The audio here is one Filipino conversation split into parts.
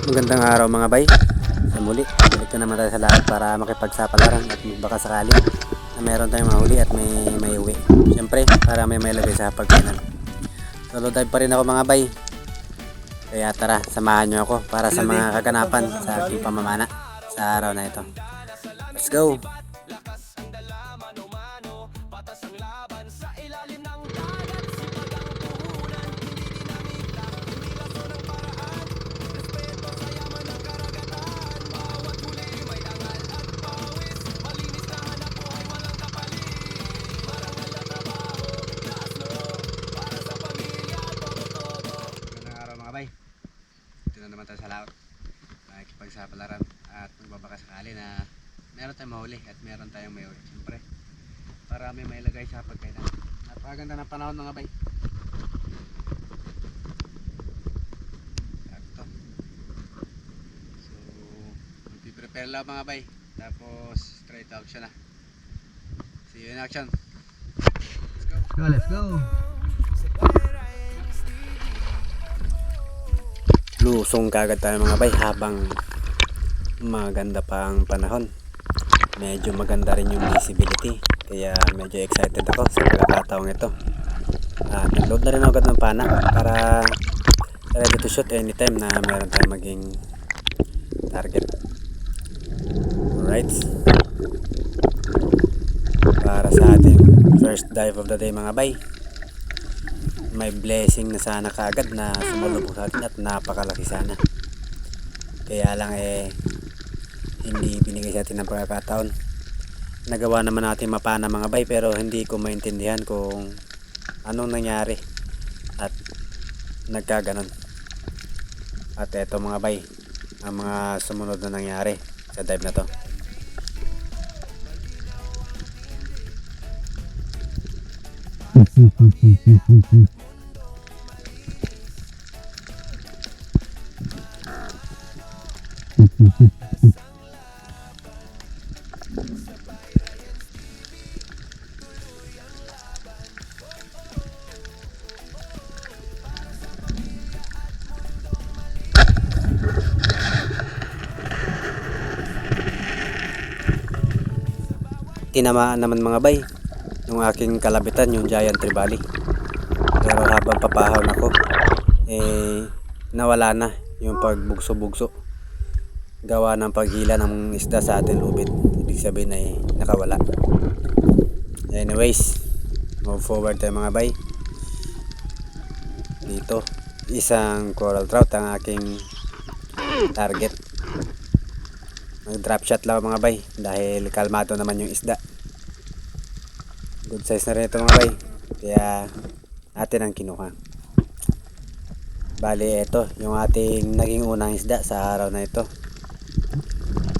Magandang araw mga bay. Sa muli, balik na naman tayo sa lahat para makipagsapalaran at baka sakali na meron tayong mahuli at may uwi. Siyempre, para may lagay sa pagkainan. Solo dive pa rin ako mga bay. Kaya tara, samahan nyo ako para sa mga kaganapan sa aking pamamana sa araw na ito. Let's go! Ito na naman tayo sa laot, nakikipagsapalaran at magbabaka sakali na meron tayong mahuli at meron tayong may uwi. Siyempre, para may lagay sa pagkainan. Napakaganda ng panahon mga bay. Sakto. So, magpiprepare lang mga bay. Tapos, straight action na. See you in action. Let's go. Let's go. Lusong kagad tayo mga bay habang maganda pa ang panahon. Medyo maganda rin yung visibility, kaya medyo excited ako sa pagkakataong ito. Nag-load na rin agad ng pana para ready to shoot anytime na meron tayong maging target. Alright, para sa ating first dive of the day mga bay, may blessing na sana kaagad na sumalubong sa atin at napakalaki sana. Kaya lang hindi binigay sa atin ng pagkakataon. Nagawa naman natin mapana mga bay, pero hindi ko maintindihan kung anong nangyari at nagkaganon. At eto mga bay, ang mga sumunod na nangyari sa dive na to. Tinamaan naman mga bay yung aking kalabitan, yung giant trevally. Pero habang papahon ako, nawala na yung pagbugso-bugso gawa ng paghila ng isda sa ating lubid. Ibig sabihin ay nakawala. Anyways, move forward tayo mga bay. Dito, isang coral trout ang aking target. Mag drop shot lang mga bay dahil kalmado naman yung isda. Good size na rin ito mga bay, kaya atin ang kinuha. Bali ito yung ating naging unang isda sa araw na ito.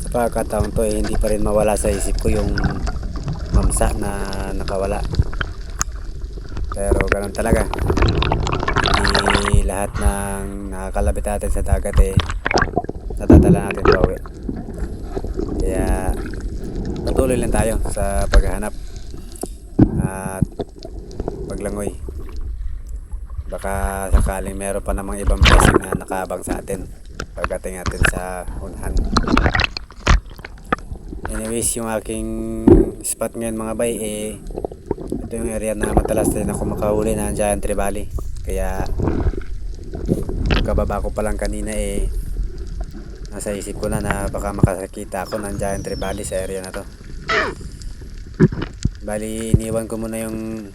Sa pagkakataon to hindi pa rin mawala sa isip ko yung mamsa na nakawala. Pero ganun talaga, hindi lahat ng nakakalabit natin sa dagat natatala natin bawi. Kaya patuloy lang tayo sa paghahanap at paglangoy. Baka sakaling meron pa namang ibang blessing na nakaabang sa atin pagdating natin sa unahan. Anyways, yung aking spot ngayon mga bay, ito yung area na madalas din ako makahuli ng giant trevally. Kaya pagkababa ko pa lang kanina nasa isip ko na baka makakita ako ng giant trevally sa area na to. Bali, iniwan ko muna yung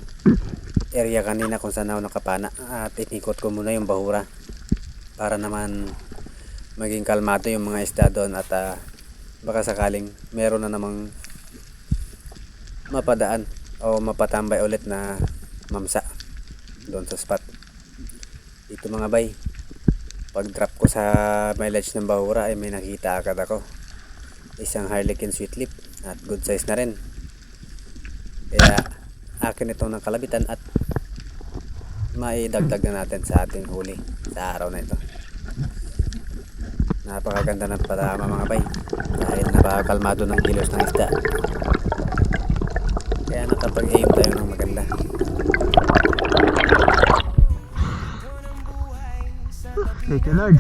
area kanina kung saan ako nakapana at inikot ko muna yung bahura para naman maging kalmado yung mga isda doon at baka sakaling meron na namang mapadaan o mapatambay ulit na mamsa doon sa spot. Ito mga bay, pag drop ko sa may ledge ng bahura may nakita agad ako isang harlequin sweet lip at good size na rin. Kaya akin itong nakalabitan at maidagdag na natin sa ating huli sa araw na ito. Napakaganda ng panorama mga bay dahil napakalmado ng kilos ng isda. Kaya nakapag-aim tayo ng maganda. Thank you Lord.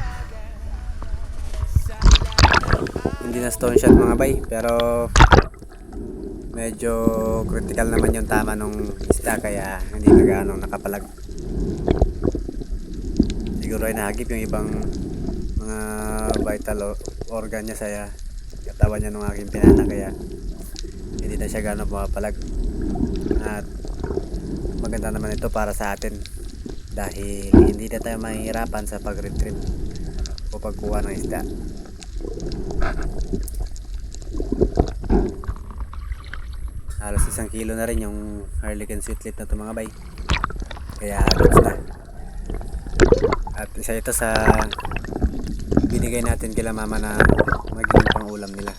na stone shot mga bay, pero medyo critical naman yung tama nung isda kaya hindi na gaano nakapalag. Siguro ay nahagip yung ibang mga vital organ niya sa katawan niya nung aking pinana kaya hindi na siya gaano pumapalag. At maganda naman ito para sa atin dahil hindi na tayo mahihirapan sa pag-retrieve o pagkuha ng isda. Halos 1 kilo na rin yung Harlequin sweetlet na ito mga bay, kaya goods na. At isa ito sa binigay natin kila mama na maging pang ulam nila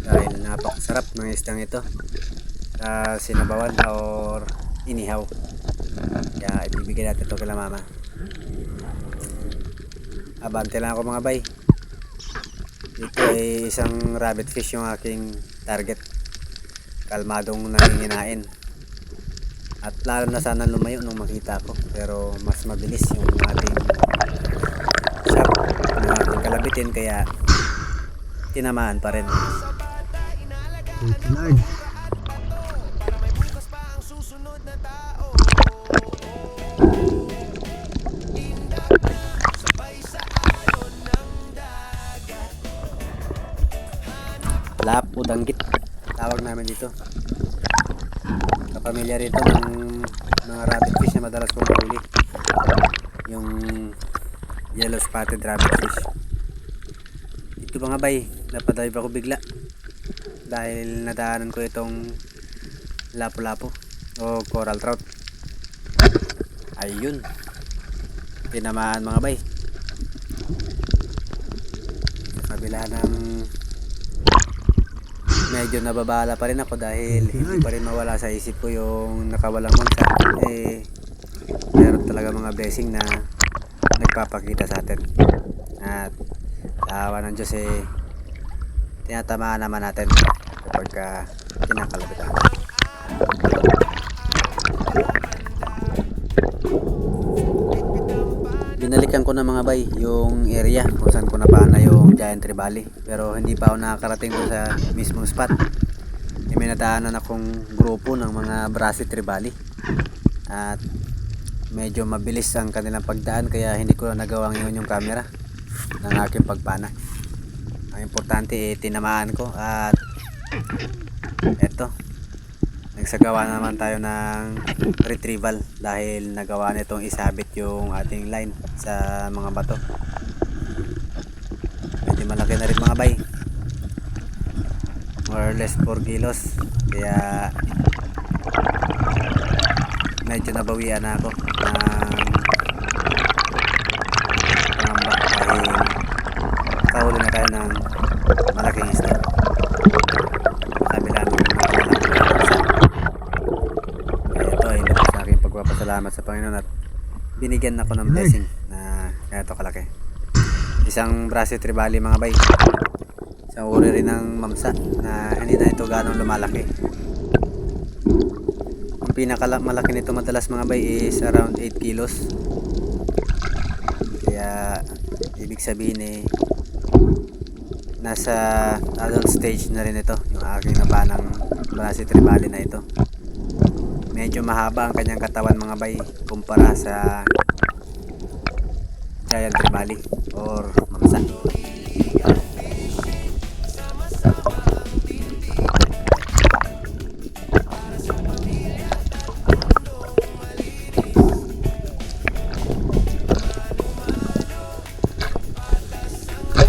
dahil napakasarap ng isdang ito sa sinabawan or inihaw, kaya ibibigay natin ito kila mama. Abante lang ako mga bay. Ito ay isang rabbit fish yung aking target, kalmadong nanginginain at lalo na sana lumayo nung makita ko, pero mas mabilis yung ating shop ng ating kalabitin kaya tinamaan pa rin. Lapo danggit tawag namin dito. Kapamilya rito ng mga rabbit fish na madalas kong mahuli, yung yellow spotted rabbit fish. Ito mga bay, napadive ako bigla dahil nadaanan ko itong lapu-lapu o coral trout. Ayun, tinamaan mga bay. Sa kabila ng medyo nababala pa rin ako dahil hindi pa rin mawala sa isip ko yung nakawalang mangsa. Meron talaga mga blessing na nagpapakita sa atin at sa awa ng Diyos tinatamaan naman natin kapag kinakalabitan. Binalikan ko na mga bay yung area kung saan ko napana yung giant trevally, pero hindi pa ako nakakarating doon sa mismong spot. May nadaanan akong grupo ng mga brassy trevally at medyo mabilis ang kanilang pagdaan kaya hindi ko na nagawang yun yung camera ng aking pagpana. Ang importante tinamaan ko at eto, nagsagawa naman tayo ng retrieval dahil nagawa nitong isabit yung ating line sa mga bato. Medyo malaki na rin mga bay, more or less 4 kilos, kaya medyo nabawian na ako ng pangamba dahil kahuli na tayo ng malaking isda. Salamat sa Panginoon at binigyan ako ng blessing na ganito kalaki. Isang brassy trevally mga bay, isang uri rin ng mamsa na hindi na ito ganong lumalaki. Ang pinakamalaki nito madalas mga bay is around 8 kilos, kaya ibig sabihin nasa adult stage na rin ito yung aking napanang brassy trevally na ito. Medyo mahaba ang kanyang katawan mga bay kumpara sa giant trevally or mamsa.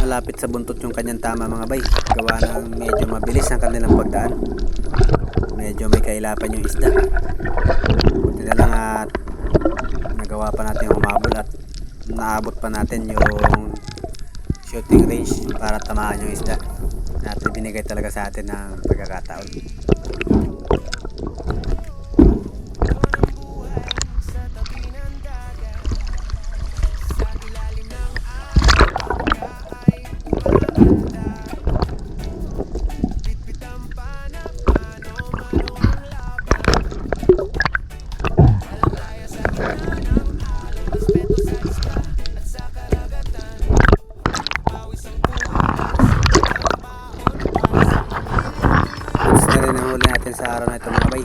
Malapit sa buntot yung kanyang tama mga bay, gawa ng medyo mabilis ang kanilang pagdaan. Medyo may kailapan yung isda. Buti na lang at nagawa pa natin humabol at naabot pa natin yung shooting range para tamaan yung isda at binigay talaga sa atin ng pagkakataon. na ito mga bay.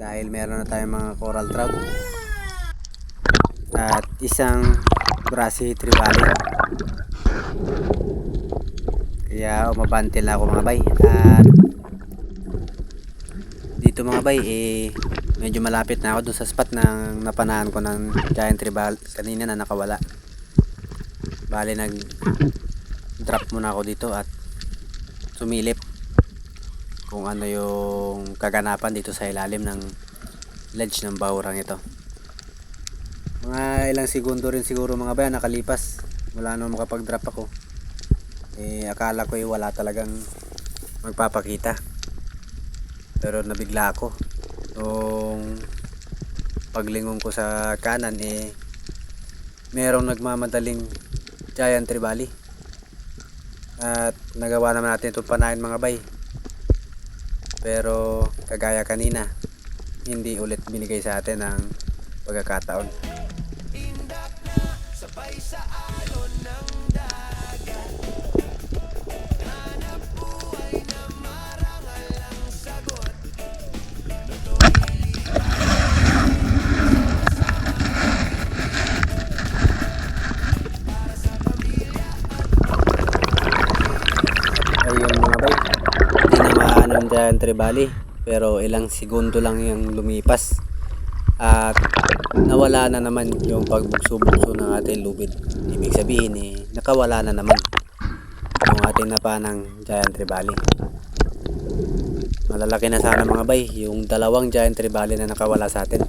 Dahil meron na tayong mga coral trout. At isang Brassy Trevally. Kaya umabante na ako mga bay. At dito mga bay medyo malapit na ako dun sa spot na napanahan ko ng giant trevally kanina na nakawala. Bali nag drop muna ako dito at sumilip kung ano yung kaganapan dito sa ilalim ng ledge ng bahurang ito. Mga ilang segundo rin siguro mga bay nakalipas mula nung makapag drop ako. Akala ko wala talagang magpapakita, pero nabigla ako nung paglingon ko sa kanan merong nagmamadaling giant trevally. At nagawa naman natin itong panahin mga bay, pero kagaya kanina hindi ulit binigay sa atin ng pagkakataon. Giant trevally, pero ilang segundo lang yung lumipas at nawala na naman yung pagbukso-bukso ng ating lubid. Ibig sabihin nakawala na naman yung ating napanang giant trevally. Malalaki na sana mga bay yung dalawang giant trevally na nakawala sa atin.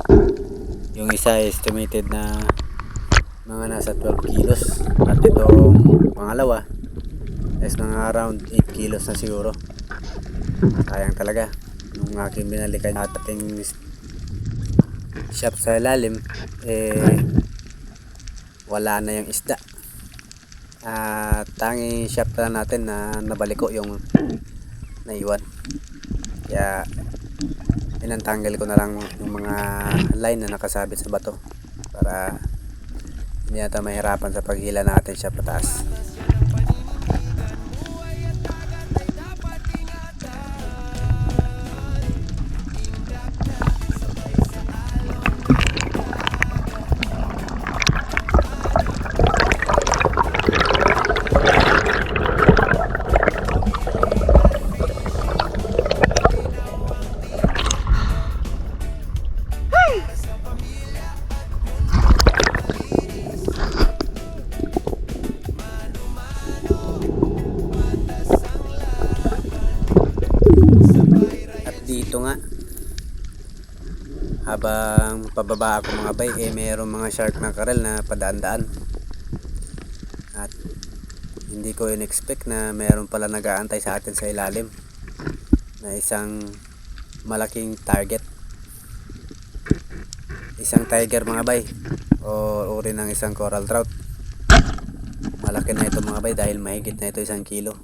Yung isa estimated na mga nasa 12 kilos at itong pangalawa is mga around 8 kilos na siguro. Sayang talaga nung aking binalikan at ating shop sa ilalim wala na yung isda. Tanging shop na natin na nabaliko yung naiwan, kaya inantanggal ko na lang yung mga line na nakasabit sa bato para hindi natin mahirapan sa paghila natin siya pataas. Dito nga habang pababa ako mga bay mayroong mga shark na karel na padaan-daan at hindi ko in-expect na mayroon pala nag-aantay sa atin sa ilalim na isang malaking target, isang tiger mga bay o uri ng isang coral trout. Malaki na ito mga bay dahil mahigit na ito 1 kilo.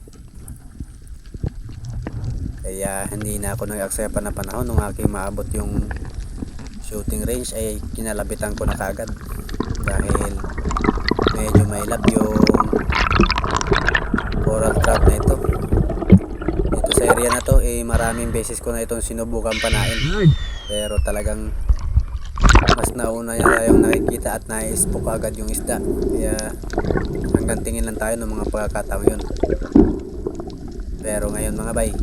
Kaya hindi na ako nag-aksaya pa na panahon nung aking maabot yung shooting range ay kinalabitan ko na kagad dahil medyo mailap yung coral trout na ito. Dito sa area na to maraming beses ko na itong sinubukan panain, pero talagang mas nauna yan tayong nakikita at nai-spook agad yung isda, kaya hanggang tingin lang tayo ng mga pagkakataon yun. Pero ngayon mga bay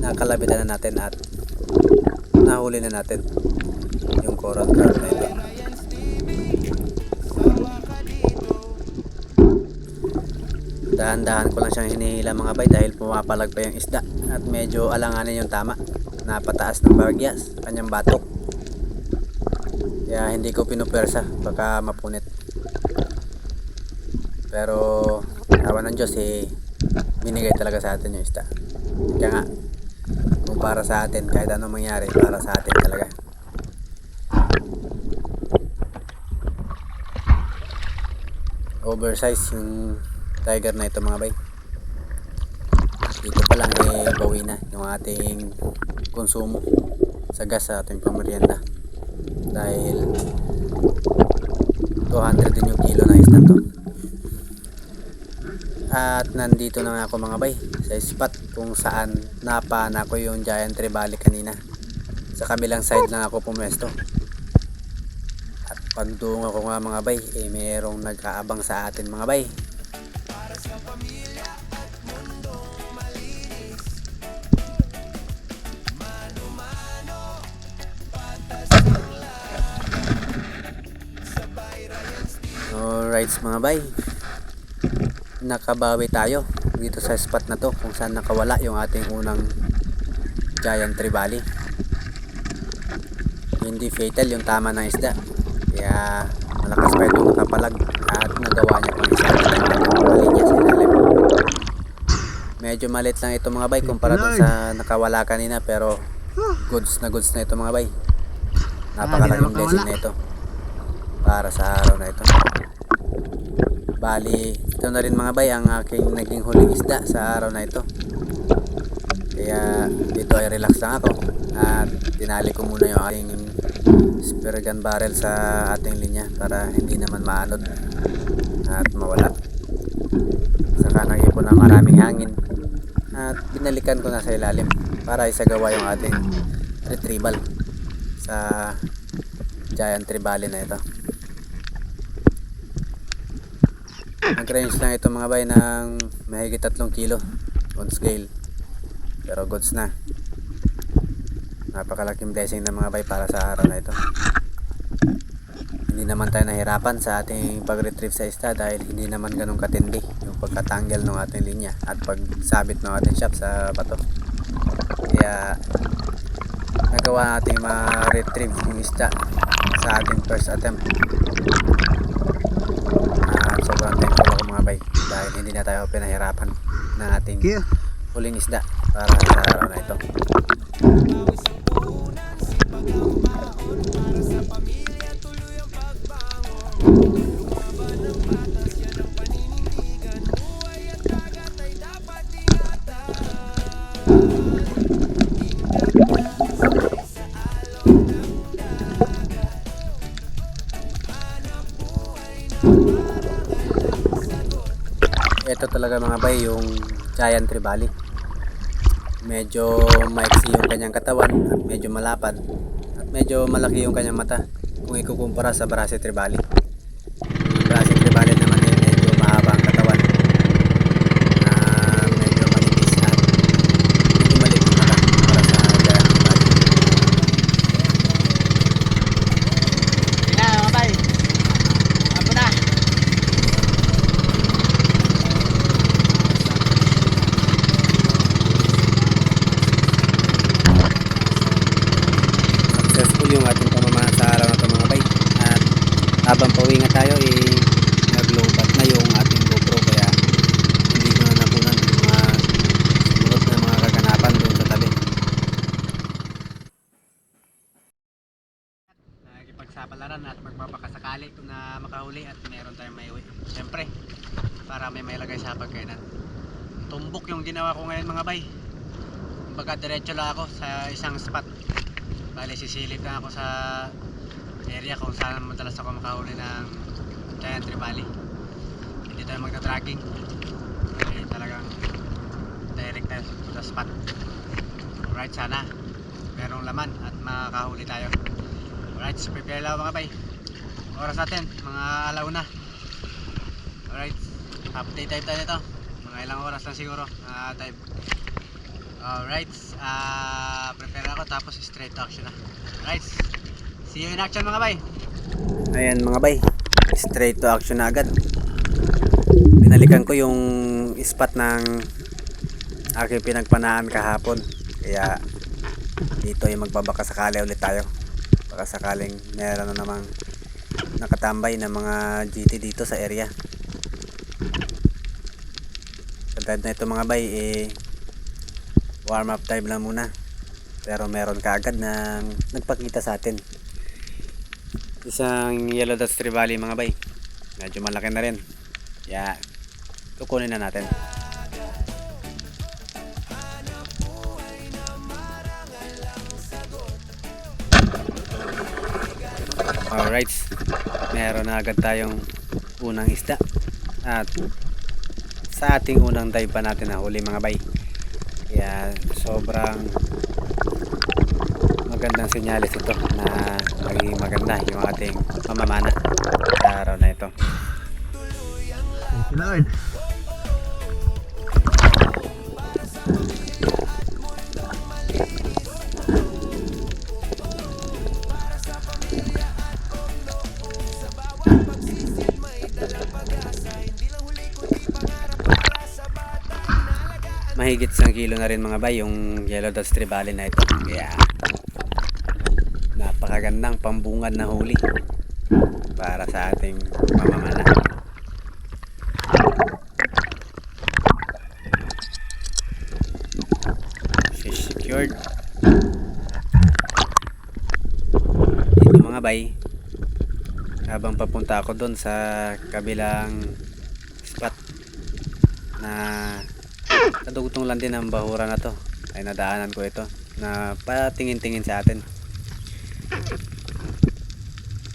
nakalabitan na natin at nahuli na natin yung coral trout na ito. Dahan-dahan ko lang siyang hinihila mga bay dahil pumapalag pa yung isda at medyo alanganin yung tama, napataas ng bagya kanyang batok, kaya hindi ko pinupwersa baka mapunit. Pero awa ng Diyos binigay talaga sa atin yung isda. Kaya nga kung para sa atin kahit anong mangyari, para sa atin talaga. Oversize yung tiger na ito mga bay. Dito pa lang bawi na yung ating konsumo sa gas sa ating pamerienda dahil 200 din yung kilo na isda to. At nandito na nga ako mga bay sa sa spot kung saan napana ko yung giant trevally kanina. Sa kabilang side lang ako pumwesto. At pagdungo ko nga mga bay, mayroong nag-aabang sa atin mga bay. Alright mga bay, nakabawi tayo dito sa spot na to kung saan nakawala yung ating unang giant trevally. Hindi fatal yung tama ng isda, kaya malakas pa ito nakapalag at nagawa niya pang isa niya sa ilalim. Medyo malit lang ito mga bay kumpara dun sa nakawala kanina, pero goods na ito mga bay. Napakalaking blessing na ito para sa araw na ito. Bali, ito na rin mga bay ang aking naging huling isda sa araw na ito. Kaya dito ay relax lang ako at tinali ko muna yung aking spear gun barrel sa ating linya para hindi naman maanod at mawala. Saka nag-ipon na maraming hangin at binalikan ko na sa ilalim para isagawa yung ating retrieval sa giant trevally na ito. Nag-range lang ito mga bay ng mahigit 3 kilo on scale, pero goods na. Napakalaking blessing ng mga bay para sa araw na ito. Hindi naman tayo nahirapan sa ating pag-retrieve sa isda dahil hindi naman ganun katindi yung pagkatanggal ng ating linya at pagsabit ng ating shop sa bato. Kaya nagawa natin ma-retrieve yung isda sa ating first attempt. Sobrang thankful ako mga bay dahil hindi na tayo pinahirapan ng ating huling isda para sa araw na ito. Ito talaga mga bay yung giant trevally. Medyo maiksi yung kanyang katawan at medyo malapad at medyo malaki yung kanyang mata kung ikukumpara sa Brase trevally. Yung Brase trevally naman ay medyo mahaba ang katawan na medyo manipis at medyo maliit yung mata para sa giant trevally. Ina mga bay, ako na. Yung ating pamamahan sa araw na ito mga bay, at habang pauwi nga tayo nag-lowbat na yung ating GoPro kaya hindi ko na nakunan yung mga sunod na mga kaganapan doon sa tabi. Nakikipagsapalaran at magbabakasakali kung na makahuli at meron tayong maiuwi. Siyempre para may mailagay sa pagkainan. Tumbok yung ginawa ko ngayon mga bay, kumbaga diretso lang ako sa isang spot. Bali sisilip lang ako sa area kung saan madalas ako makahuli ng giant trevally. Hindi tayo magta-tracking, eh, talagang direct tayo to the spot. Alright, sana merong laman at makakahuli tayo. Alright, so prepare lang mga bay. Oras natin mga alauna. Alright, update tayo nito, mga ilang oras lang siguro dive. Alright, prepare ako tapos straight to action na. Alright, see you in action mga bay. Ayan mga bay, straight to action na agad. Binalikan ko yung spot ng aking pinagpanahan kahapon, kaya dito ay magbabakasakali ulit tayo. Baka sakaling meron na namang nakatambay na mga GT dito sa area. Sa dive na ito mga bay, warm up dive lang muna, pero meron kaagad na nagpakita sa atin, isang yellow dot trevally mga bay. Medyo malaki na rin, kaya kukunin na natin. Alright, meron na agad tayong unang isda at sa ating unang dive pa natin na huli mga bay. Kaya sobrang magandang senyales ito na magiging maganda yung ating pamamana sa araw na ito. Thank you, Lord. Mahigit 1 kilo na rin mga bay yung Yellow Dots Trevally na ito. Kaya napakagandang pambungad na huli para sa ating pamamana. Fish secured. Dito mga bay, habang papunta ako doon sa kabilang spot na kadugtong lang din ang bahura na to, ay nadaanan ko ito na patingin-tingin sa atin.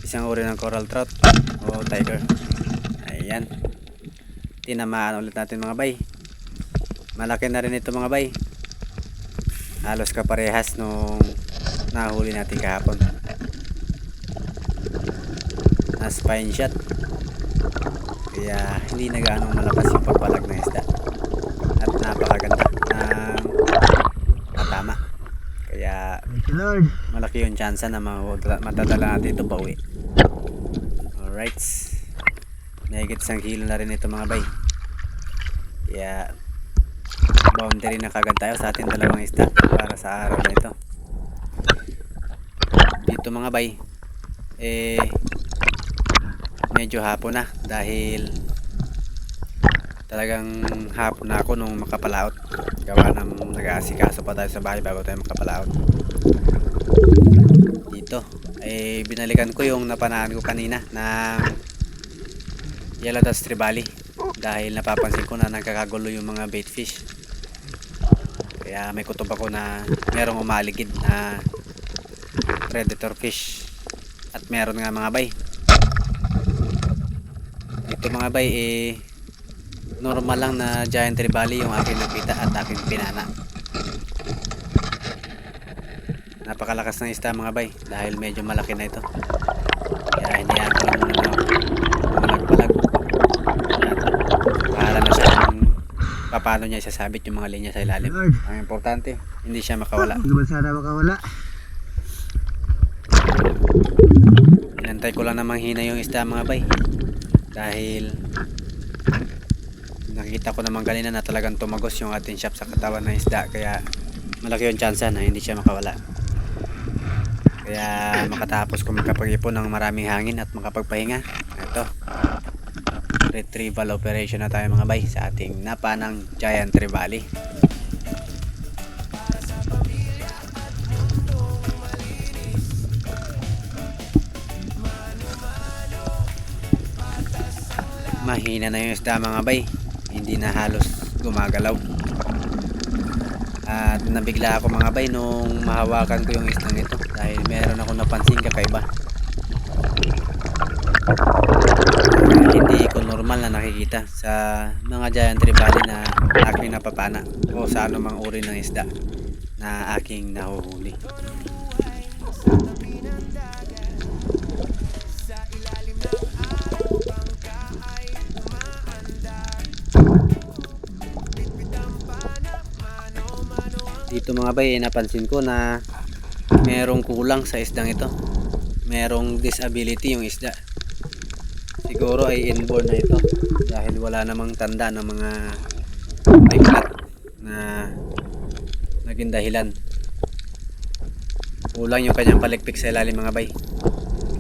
Isang uri ng coral trout o tiger. Ayan, tinamaan ulit natin mga bay. Malaki na rin ito mga bay, halos kaparehas nung nahuli natin kahapon na spine shot. Kaya hindi na gaano malakas yung pagpalag na isda at napakaganda ng matama. Kaya Thank you, Lord. malaki yung chance na matadala natin ito pauwi. Alright, mahigit 1 kilo na rin ito mga bay. Kaya boundary na kagad tayo sa ating dalawang isda para sa araw na ito. Dito mga bay, medyo hapon na dahil talagang hapon na ako nung makapalaot. Gawa ng nag-aasikaso pa tayo sa bahay bago tayo makapalaot. Dito binalikan ko yung napanahan ko kanina na Yellow Dots Trevally dahil napapansin ko na nagkakagulo yung mga bait fish. Kaya may kutob ako na merong umaligid na predator fish at meron nga mga bay. Ito mga bay normal lang na giant trevally yung aking nakita at aking pinana. Napakalakas ng isda mga bay dahil medyo malaki na ito. Kaya hinayaan ko lang muna na palag-palag at bahala na siya kung paano niya isasabit yung mga linya sa ilalim. Ang importante, hindi siya makawala. Hindi naman sana makawala. Inantay ko lang na manghina yung isda mga bay dahil nakita ko naman kanina na talagang tumagos yung ating shop sa katawan ng isda. Kaya malaki yung chance na hindi siya makawala. Kaya makatapos ko makapag-ipon ng maraming hangin at makapagpahinga. Ito, retrieval operation na tayo mga bay sa ating napanang giant trevally. Mahina na yung isda mga bay, hindi na halos gumagalaw. At nabigla ako mga bay nung mahawakan ko yung isdang ito dahil meron ako napansin kakaiba. Hindi ko normal na nakikita sa mga giant trevally na aking napapana o sa anumang uri ng isda na aking nahuhuli. Dito mga bay, napansin ko na merong kulang sa isdang ito. Merong disability yung isda. Siguro ay inborn na ito dahil wala namang tanda ng mga biglat na naging dahilan. Kulang yung kanyang palikpik sa ilalim mga bay.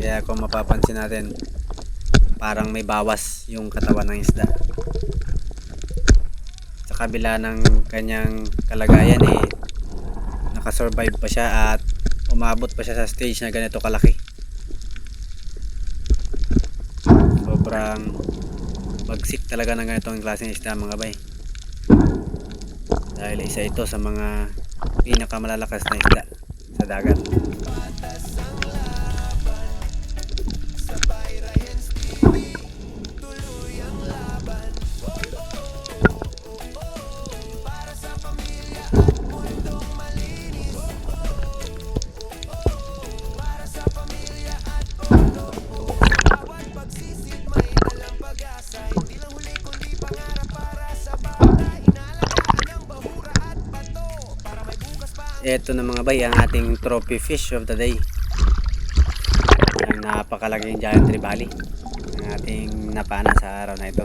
Kaya kung mapapansin natin, parang may bawas yung katawan ng isda. Sa kabila ng kanyang kalagayan nakasurvive pa siya at umabot pa siya sa stage na ganito kalaki. Sobrang bagsik talaga ng ganitong klaseng isda mga bay dahil isa ito sa mga pinakamalalakas na isda sa dagat. Ito na mga bay, ang ating trophy fish of the day. Ang napakalaking giant trevally ang ating napana sa araw na ito.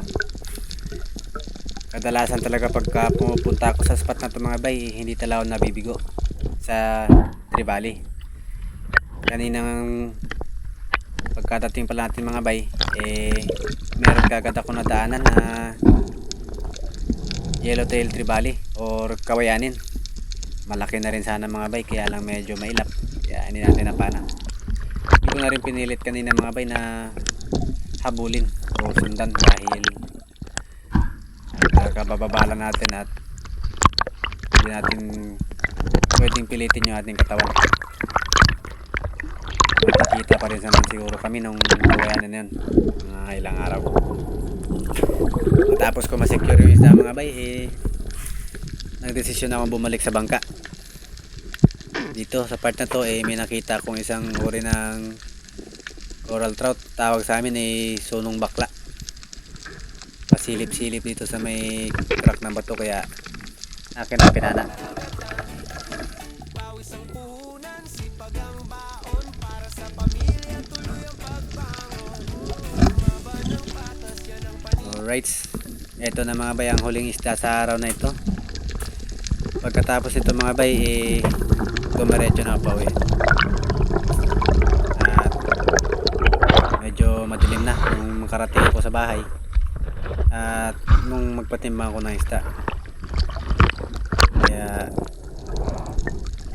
Kadalasan talaga pagka pumupunta ako sa spot na ito mga bay, hindi talaga ako nabibigo sa trevally. Kaninang pagkadating pala natin mga bay, meron kagad ako nadaanan na yellowtail trevally or kawayanin. Malaki na rin sana mga bay, kaya lang medyo mailap, kaya hindi natin napana. Hindi ko na rin pinilit kanina mga bay na habulin o sundan dahil kabababala natin at hindi natin pwedeng pilitin yung ating katawan. Magkikita pa rin naman siguro kami nung kawayanin na yun, mga ilang araw. Tapos ko masecure yung isda mga bay, nagdesisyon ako bumalik sa bangka. Dito sa part na to may nakita akong isang uri ng coral trout, tawag sa amin sunong bakla. Pasilip-silip dito sa may crack ng bato, kaya akin na pinana. Alright, ito na mga bay ang huling isda sa araw na ito. Pagkatapos ito mga bay, dumiretso na pa uwi. At medyo madilim na nung makarating ako sa bahay at nung magpatimbang ako ng isda, kaya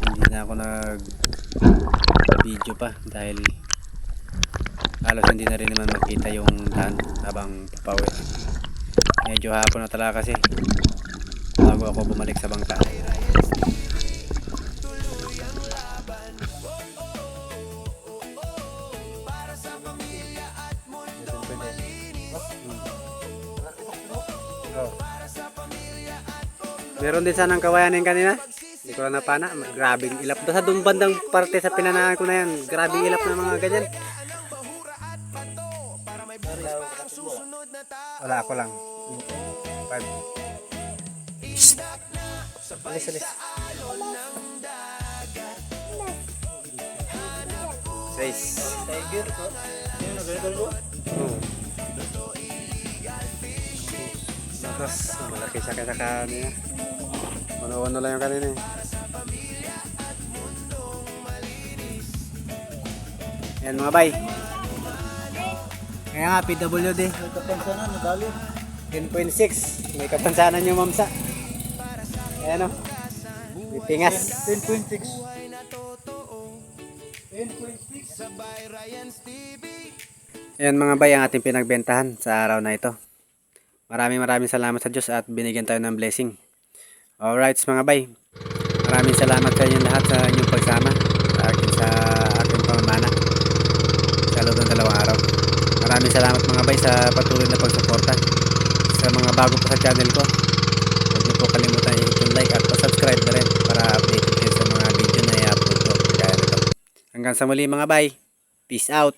hindi na ako nag video pa dahil halos hindi na rin naman makita yung daan habang papauwi. Medyo hapon na talaga kasi bago ako bumalik sa bangka. Meron din sanang kawayanin kanina, hindi ko lang napana. Grabing ilap doon sa doon bandang parte sa pinanahan ko na yan. Grabing ilap na mga ganyan. Wala, ako lang. 5. Alis. 6. Tiger po. Yung nag-regal mo? Tapos malaki siya kaya kanina. Ano lang yung kanina Yan mga bay. Kaya nga PWD. May kapansanan, nadali. 10.6. May kapansanan yung mamsa. Ayan o. May pingas. 10.6. 10.6. Ayan mga bay ang ating pinagbentahan sa araw na ito. Maraming salamat sa Diyos at binigyan tayo ng blessing. Alright mga bay, maraming salamat sa inyo lahat sa inyong pagsama sa aking pamamana sa loob ng 2 araw. Maraming salamat mga bay sa patuloy na pagsuporta. Sa mga bago pa sa channel ko, huwag niyo po kalimutan i-hit yung like at pa-subscribe na rin para updated kayo sa mga video na i-upload ko. Hanggang sa muli mga bay, peace out!